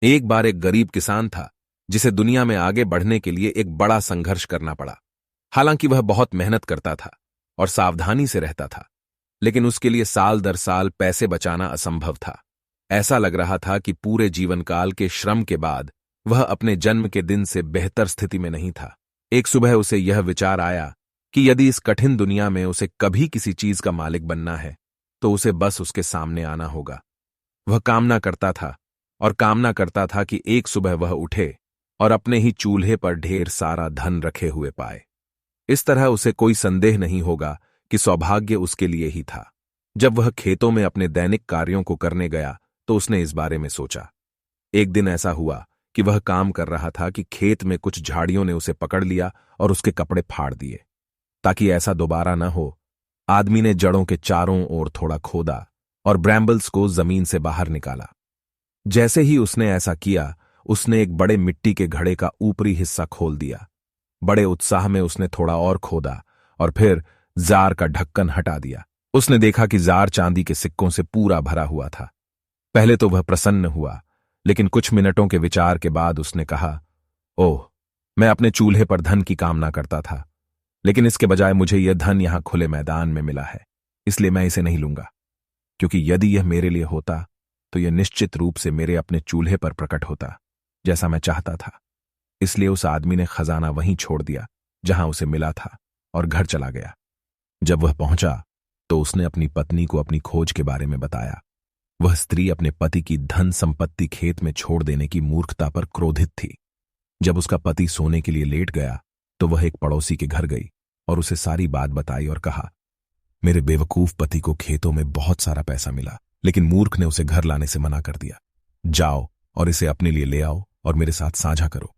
एक बार एक गरीब किसान था जिसे दुनिया में आगे बढ़ने के लिए एक बड़ा संघर्ष करना पड़ा। हालांकि वह बहुत मेहनत करता था और सावधानी से रहता था, लेकिन उसके लिए साल दर साल पैसे बचाना असंभव था। ऐसा लग रहा था कि पूरे जीवन काल के श्रम के बाद वह अपने जन्म के दिन से बेहतर स्थिति में नहीं था। एक सुबह उसे यह विचार आया कि यदि इस कठिन दुनिया में उसे कभी किसी चीज का मालिक बनना है तो उसे बस उसके सामने आना होगा। वह कामना करता था और कामना करता था कि एक सुबह वह उठे और अपने ही चूल्हे पर ढेर सारा धन रखे हुए पाए। इस तरह उसे कोई संदेह नहीं होगा कि सौभाग्य उसके लिए ही था। जब वह खेतों में अपने दैनिक कार्यों को करने गया तो उसने इस बारे में सोचा। एक दिन ऐसा हुआ कि वह काम कर रहा था कि खेत में कुछ झाड़ियों ने उसे पकड़ लिया और उसके कपड़े फाड़ दिए। ताकि ऐसा दोबारा न हो, आदमी ने जड़ों के चारों ओर थोड़ा खोदा और ब्रैम्बल्स को जमीन से बाहर निकाला। जैसे ही उसने ऐसा किया, उसने एक बड़े मिट्टी के घड़े का ऊपरी हिस्सा खोल दिया। बड़े उत्साह में उसने थोड़ा और खोदा और फिर जार का ढक्कन हटा दिया। उसने देखा कि जार चांदी के सिक्कों से पूरा भरा हुआ था। पहले तो वह प्रसन्न हुआ, लेकिन कुछ मिनटों के विचार के बाद उसने कहा, ओह, मैं अपने चूल्हे पर धन की कामना करता था, लेकिन इसके बजाय मुझे यह धन यहां खुले मैदान में मिला है, इसलिए मैं इसे नहीं लूंगा। क्योंकि यदि यह मेरे लिए होता तो यह निश्चित रूप से मेरे अपने चूल्हे पर प्रकट होता, जैसा मैं चाहता था। इसलिए उस आदमी ने खजाना वहीं छोड़ दिया जहां उसे मिला था और घर चला गया। जब वह पहुंचा तो उसने अपनी पत्नी को अपनी खोज के बारे में बताया। वह स्त्री अपने पति की धन संपत्ति खेत में छोड़ देने की मूर्खता पर क्रोधित थी। जब उसका पति सोने के लिए लेट गया तो वह एक पड़ोसी के घर गई और उसे सारी बात बताई और कहा, मेरे बेवकूफ पति को खेतों में बहुत सारा पैसा मिला, लेकिन मूर्ख ने उसे घर लाने से मना कर दिया। जाओ और इसे अपने लिए ले आओ और मेरे साथ साझा करो।